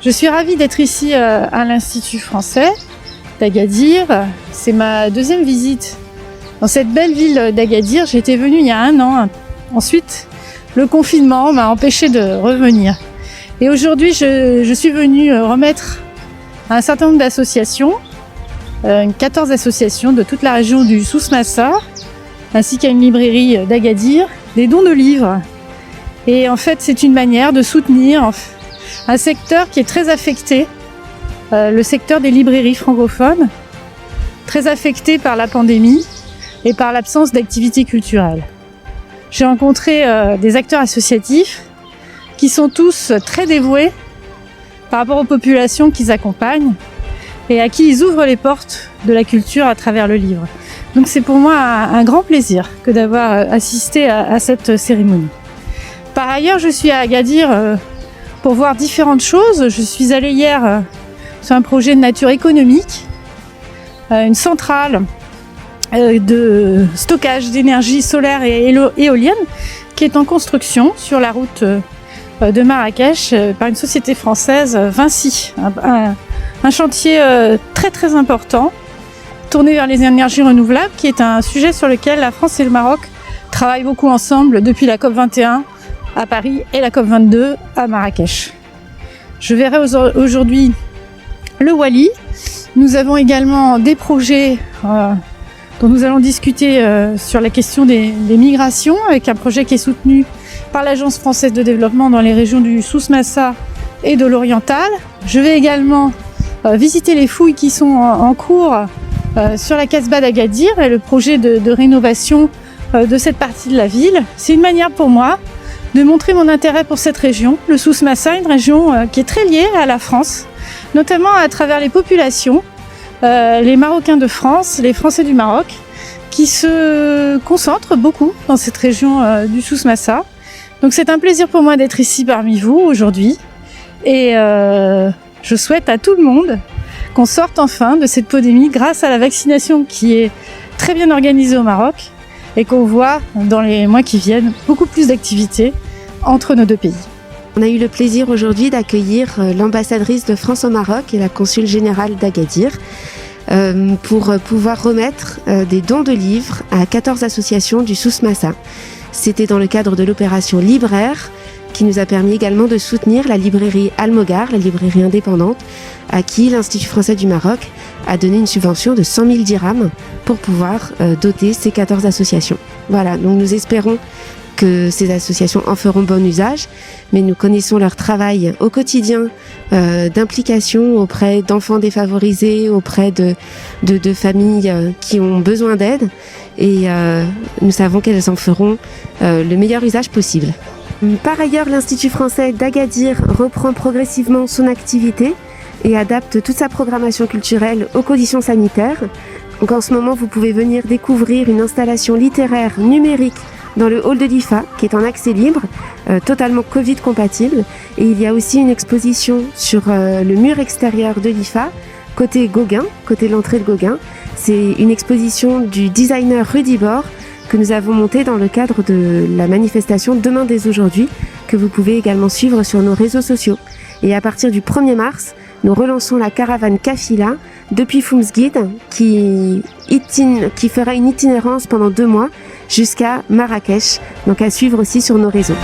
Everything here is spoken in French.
Je suis ravie d'être ici à l'Institut français d'Agadir. C'est ma deuxième visite dans cette belle ville d'Agadir. J'étais venue il y a 1 an. Ensuite, le confinement m'a empêché de revenir. Et aujourd'hui, je suis venue remettre à un certain nombre d'associations, 14 associations de toute la région du Souss Massa, ainsi qu'à une librairie d'Agadir, des dons de livres. Et en fait, c'est une manière de soutenir un secteur qui est très affecté, le secteur des librairies francophones, très affecté par la pandémie et par l'absence d'activités culturelles. J'ai rencontré des acteurs associatifs qui sont tous très dévoués par rapport aux populations qu'ils accompagnent et à qui ils ouvrent les portes de la culture à travers le livre. Donc c'est pour moi un grand plaisir que d'avoir assisté à cette cérémonie. Par ailleurs, je suis à Agadir pour voir différentes choses. Je suis allée hier sur un projet de nature économique, une centrale de stockage d'énergie solaire et éolienne qui est en construction sur la route de Marrakech par une société française, Vinci. Un chantier très très important tourné vers les énergies renouvelables qui est un sujet sur lequel la France et le Maroc travaillent beaucoup ensemble depuis la COP21 à Paris et la COP22 à Marrakech. Je verrai aujourd'hui le Wali. Nous avons également des projets dont nous allons discuter sur la question des migrations, avec un projet qui est soutenu par l'Agence française de développement dans les régions du Souss Massa et de l'Oriental. Je vais également visiter les fouilles qui sont en cours sur la Casbah d'Agadir et le projet de rénovation de cette partie de la ville. C'est une manière pour moi de montrer mon intérêt pour cette région, le Souss Massa, une région qui est très liée à la France, notamment à travers les populations, les Marocains de France, les Français du Maroc, qui se concentrent beaucoup dans cette région du Souss Massa. Donc c'est un plaisir pour moi d'être ici parmi vous aujourd'hui et je souhaite à tout le monde qu'on sorte enfin de cette pandémie grâce à la vaccination qui est très bien organisée au Maroc et qu'on voit dans les mois qui viennent beaucoup plus d'activités entre nos deux pays. On a eu le plaisir aujourd'hui d'accueillir l'ambassadrice de France au Maroc et la consule générale d'Agadir pour pouvoir remettre des dons de livres à 14 associations du Souss Massa. C'était dans le cadre de l'opération Libraire qui nous a permis également de soutenir la librairie Almogar, la librairie indépendante, à qui l'Institut français du Maroc a donné une subvention de 100 000 dirhams pour pouvoir doter ces 14 associations. Voilà, donc nous espérons que ces associations en feront bon usage, mais nous connaissons leur travail au quotidien d'implication auprès d'enfants défavorisés, auprès de familles qui ont besoin d'aide, et nous savons qu'elles en feront le meilleur usage possible. Par ailleurs, l'Institut français d'Agadir reprend progressivement son activité et adapte toute sa programmation culturelle aux conditions sanitaires. Donc en ce moment, vous pouvez venir découvrir une installation littéraire numérique dans le hall de l'IFA, qui est en accès libre, totalement Covid compatible. Et il y a aussi une exposition sur le mur extérieur de l'IFA, côté Gauguin, côté l'entrée de Gauguin. C'est une exposition du designer Rudy Bord que nous avons montée dans le cadre de la manifestation Demain dès aujourd'hui, que vous pouvez également suivre sur nos réseaux sociaux. Et à partir du 1er mars, nous relançons la caravane Kafila depuis Foumsguide qui fera une itinérance pendant 2 mois jusqu'à Marrakech, donc à suivre aussi sur nos réseaux.